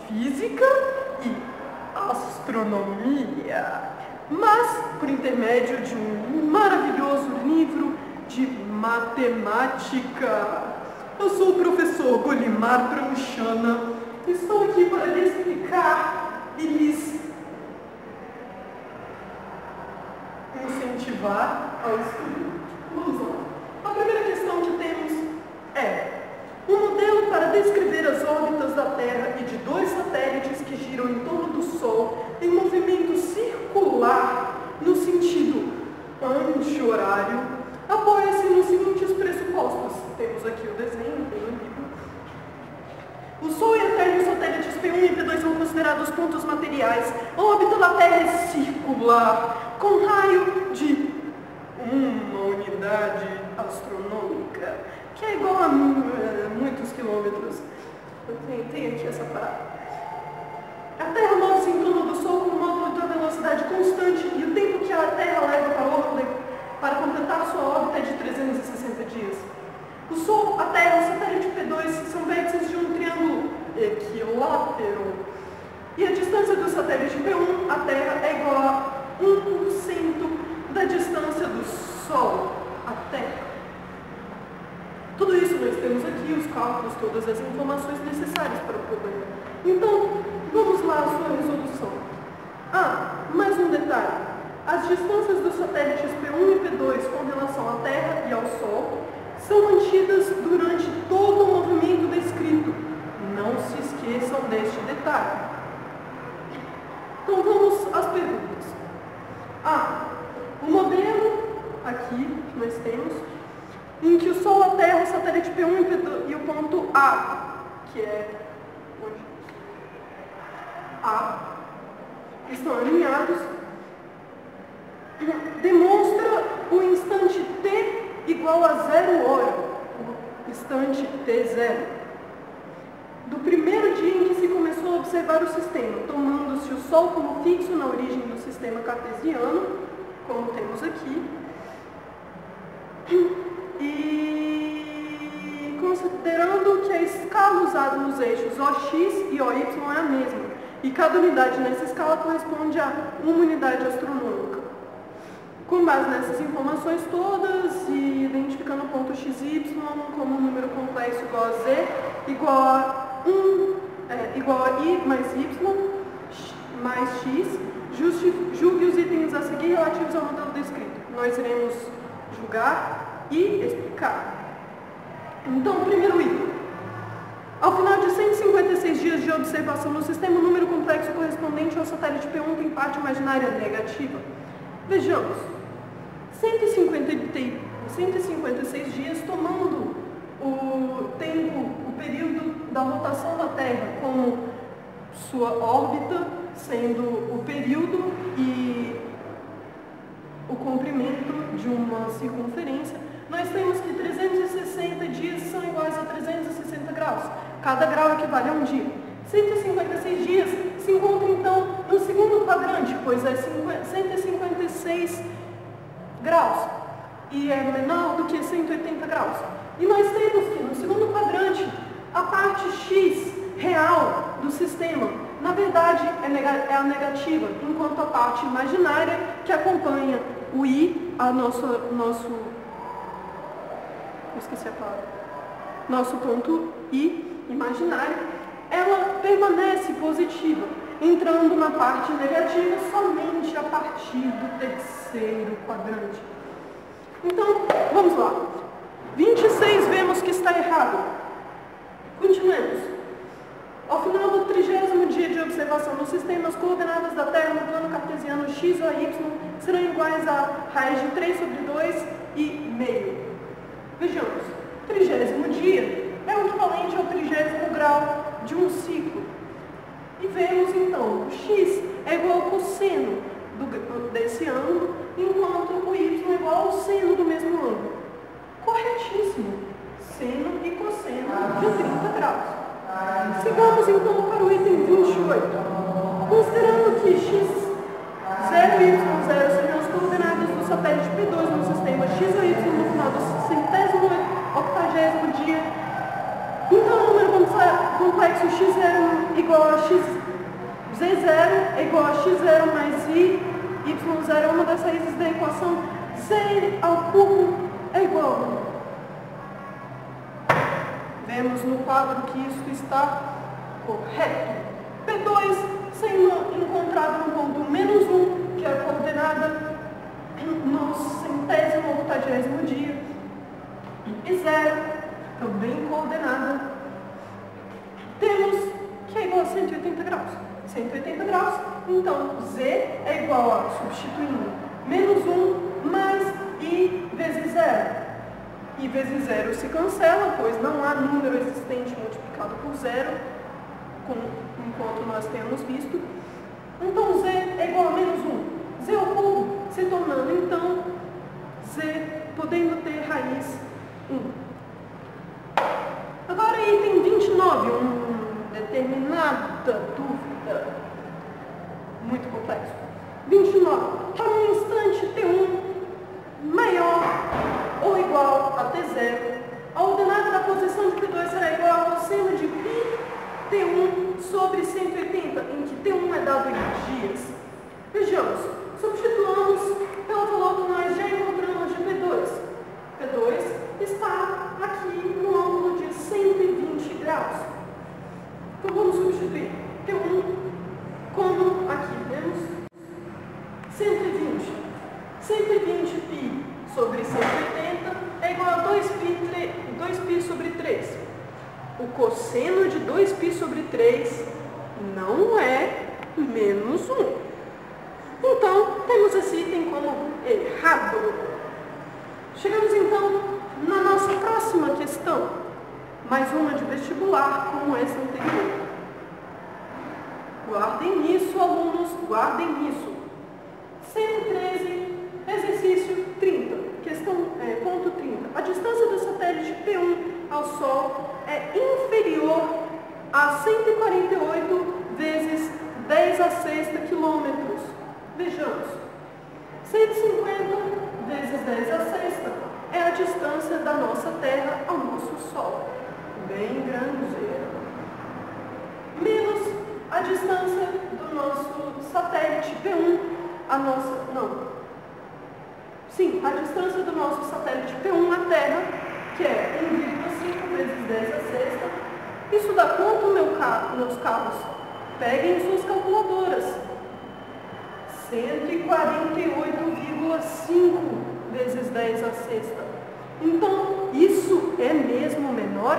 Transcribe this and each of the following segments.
física e astronomia, mas por intermédio de um maravilhoso livro de matemática. Eu sou o professor Golimar Pranchana e estou aqui para lhe explicar e lhes incentivar ao estudo. Vamos lá. A primeira questão que temos é um modelo para descrever as órbitas da Terra e de dois satélites que giram em torno do Sol em movimento circular no sentido anti-horário apoia-se nos seguintes pressupostos. Temos aqui o desenho, tem o livro. O Sol e a Terra e os satélites P1 e P2 são considerados pontos materiais. A órbita da Terra é circular, com raio de uma unidade astronômica, que é igual a muitos quilômetros. Tem aqui essa parada. A Terra move-se em torno do Sol com um módulo de velocidade constante e o tempo que a Terra leva para completar sua órbita é de 360 dias. O Sol, a Terra e o satélite P2 são vértices de um triângulo equilátero. E a distância do satélite P1 à Terra é igual a 1% da distância do Sol à Terra. Tudo isso nós temos aqui, os cálculos, todas as informações necessárias para o problema. Então, vamos lá à sua resolução. Mais um detalhe. As distâncias dos satélites P1 e P2 com relação à Terra e ao Sol são mantidas durante todo o movimento descrito. Não se esqueçam deste detalhe. Então vamos às perguntas. O modelo aqui que nós temos, em que o Sol, a Terra, o satélite P1 e P2 e o ponto A, que é onde A, estão alinhados, demonstra o instante T igual a 0 hora, o instante T0, do primeiro dia em que se começou a observar o sistema, tomando-se o Sol como fixo na origem do sistema cartesiano, como temos aqui, e considerando que a escala usada nos eixos OX e OY é a mesma, e cada unidade nessa escala corresponde a uma unidade astronômica. Com base nessas informações todas e identificando o ponto XY como um número complexo igual a Z, igual a I mais Y mais X, julgue os itens a seguir relativos ao modelo descrito. Nós iremos julgar e explicar. Então, primeiro item. Ao final de 156 dias de observação no sistema, o número complexo correspondente ao satélite P1 tem parte imaginária negativa. Vejamos. 156 dias, tomando o período da rotação da Terra como sua órbita, sendo o período e o comprimento de uma circunferência, nós temos que 360 dias são iguais a 360 graus. Cada grau equivale a um dia. 156 dias se encontra, então, no segundo quadrante, pois é 156 graus e é menor do que 180 graus. E nós temos que, no segundo quadrante, a parte X real do sistema, na verdade, é a negativa, enquanto a parte imaginária, que acompanha o I, nosso ponto I imaginário, ela permanece positiva, entrando na parte negativa somente a partir do terceiro quadrante. Então, vamos lá. 26 vemos que está errado. Continuemos. Ao final do 30º dia de observação no sistema, as coordenadas da Terra no plano cartesiano x ou y serão iguais a raiz de 3 sobre 2 e meio. Vejamos. 30º dia é o equivalente ao 30º grau de um ciclo. E vemos então, o x é igual ao cosseno desse ângulo, enquanto o y é igual ao seno do mesmo ângulo. Corretíssimo. Seno e cosseno de 30 graus. Sigamos então para o item 28. Considerando que x0 e y0 sejam as coordenadas do satélite P2 no sistema x ou y no final do 180º dia, então o número complexo x0 igual igual a x, z0 é igual a x0 mais y0 é uma das raízes da equação z ao cubo é igual a 1. Vemos no quadro que isso está correto. P2 sendo encontrado no ponto -1, que é a coordenada no 100º octagésimo dia, e 0, também coordenada, temos que é igual a 180 graus. 180 graus, então z é igual a, substituindo, -1 mais i vezes 0. I vezes 0 se cancela, pois não há número existente multiplicado por 0, enquanto nós temos visto. Então z é igual a -1. Z ao cubo se tornando, então, z podendo ter raiz 1. Agora, item 29, determinada dúvida, muito complexo. 29. Para um instante T1 maior ou igual a T0, a ordenada da posição de T2 será igual ao cosseno de π T1 sobre 180, em que T1 é dado em dias. Vejamos, substituamos pelo valor que nós já encontramos de P2. P2 está aqui no ângulo de 120 graus. Então vamos substituir T1 como aqui vemos 120. 120 π sobre 180 é igual a 2π sobre 3. O cosseno de 2π sobre 3 não é -1. Então, temos esse item como errado. Chegamos então na nossa próxima questão. Mais uma de vestibular, como essa anterior. Guardem isso, alunos, guardem isso. 113, exercício 30, ponto 30. A distância do satélite P1 ao Sol é inferior a 148 vezes 10 a sexta quilômetros. Vejamos. 150 vezes 10 a sexta é a distância da nossa Terra ao nosso Sol. Bem grande. Menos a distância do nosso satélite P1, a distância do nosso satélite P1 à Terra, que é 1,5 vezes 10 a sexta. Isso dá quanto, meus caros? Peguem suas calculadoras. 148,5 vezes 10 a sexta. Então, isso é mesmo menor?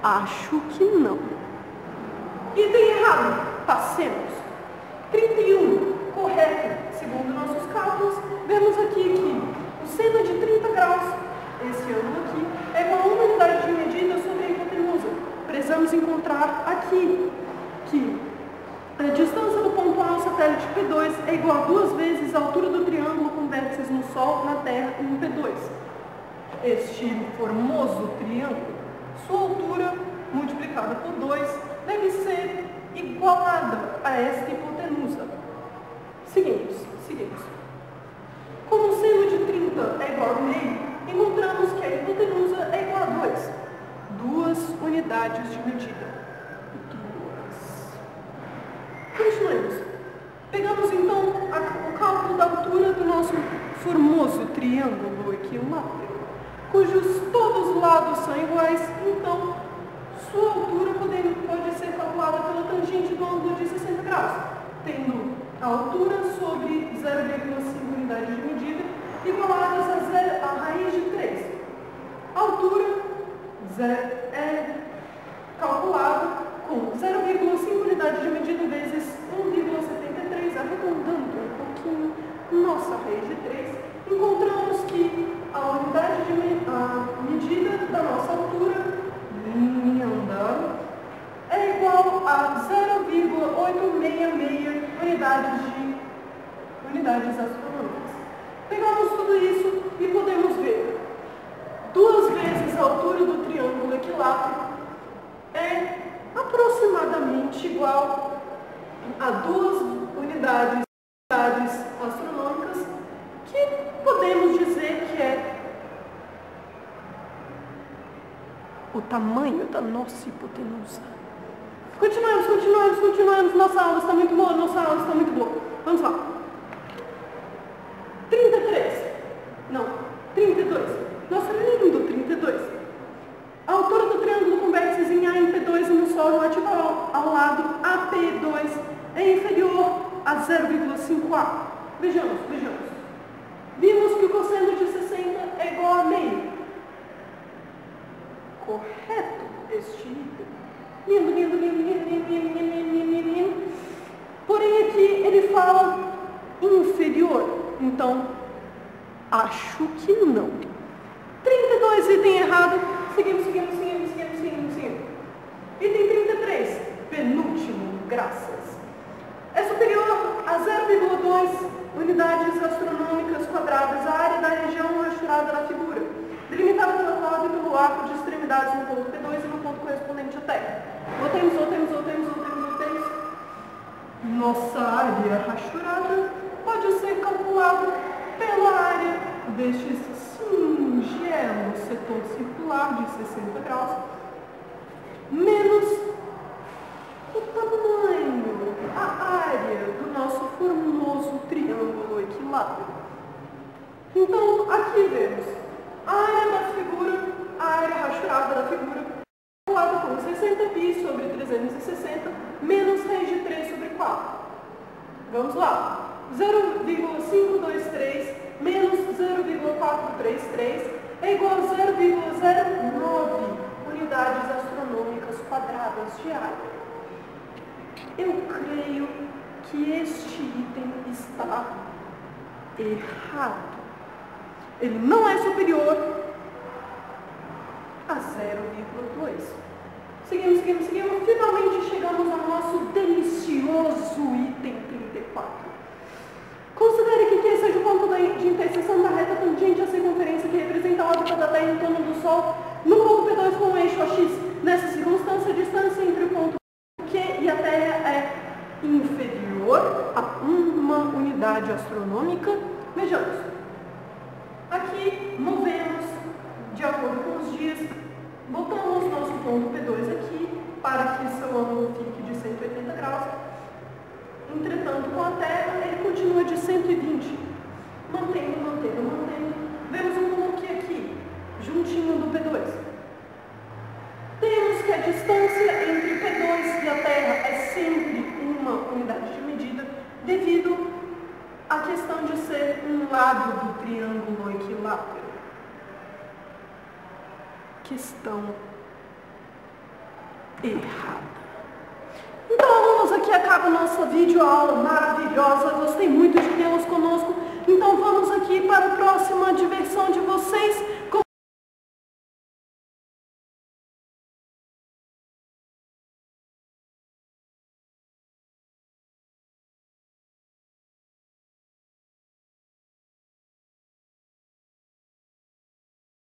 Acho que não. Item errado. Passemos. 31. Correto. Segundo nossos cálculos, vemos aqui que o seno de 30 graus, esse ângulo aqui, é igual a uma unidade de medida sobre a hipotenusa. Precisamos encontrar aqui que a distância do ponto A ao satélite P2 é igual a 2 vezes a altura do triângulo com vértices no Sol, na Terra e no P2. Este formoso triângulo, sua altura multiplicada por 2 deve ser igualada a esta hipotenusa. Seguimos. Como o seno de 30 é igual a meio, encontramos que a hipotenusa é igual a 2. 2 unidades de medida. Continuemos. Pegamos então o cálculo da altura do nosso formoso triângulo equilátero, cujos todos os lados são iguais, então sua altura pode ser calculada pela tangente do ângulo de 60 graus, tendo a altura sobre 0,5 unidades de medida igualadas a raiz de 3. A altura é calculada com 0,5 unidades de medida vezes 1,73, arredondando um pouquinho nossa raiz de 3, encontramos que a unidade de medida da nossa altura, linha andando, é igual a 0,866 unidades astronômicas. Pegamos tudo isso e podemos ver 2 vezes a altura do triângulo equilátero é aproximadamente igual a 2 unidades astronômicas, que podemos dizer que é o tamanho da nossa hipotenusa. Continuamos. Nossa aula está muito boa, Vamos lá. 33. Não, 32. Nossa, lindo, 32. A altura do triângulo com vértices em A em P2 e no Sol relativo ao lado AP2 é inferior a 0,5A. Vejamos. Vimos que o cosseno de 60 é igual a meio. Correto este item. Lindo. Porém aqui ele fala inferior. Então, acho que não. 32, item errado. Seguimos. Item 33, penúltimo, graças. É superior a 0,2 unidades astronômicas quadradas a área da região rachurada na figura, delimitada pela corda e pelo arco de extremidades no ponto P2 e no ponto correspondente à Terra. Voltemos. Nossa área rachurada pode ser calculada pela área deste singelo setor circular de 60 graus, menos o tamanho, a área do nosso formoso triângulo equilátero. Então, aqui vemos a área da figura, a área rachurada da figura, calculada como 60π sobre 360, menos raiz de 3 sobre 4. Vamos lá. 0,523 menos 0,433 é igual a 0,09 unidades astronômicas quadradas de área. Eu creio que este item está errado. Ele não é superior a 0,2. Seguimos. Finalmente chegamos ao nosso delicioso item 34. Considere que Q seja o ponto de interseção da reta tangente à circunferência que representa a órbita da Terra em torno do Sol no ponto P2 com o eixo AX. Nessa circunstância, a distância entre o ponto Q e a Terra é inferior a 1 unidade astronômica. Vejamos. Aqui, movemos de acordo com os dias. Botamos nosso ponto P2 aqui para que seu ângulo fique de 180 graus. Entretanto, com a Terra, ele continua de 120. Mantendo. Vemos um ponto aqui, juntinho do P2. Temos que a distância entre P2 e a Terra é sempre uma unidade de medida, devido à questão de ser um lado do triângulo equilátero. Questão errada. Então, alunos, aqui acaba a nossa videoaula maravilhosa. Gostei muito de tê-los conosco. Então, vamos aqui para a próxima diversão de vocês.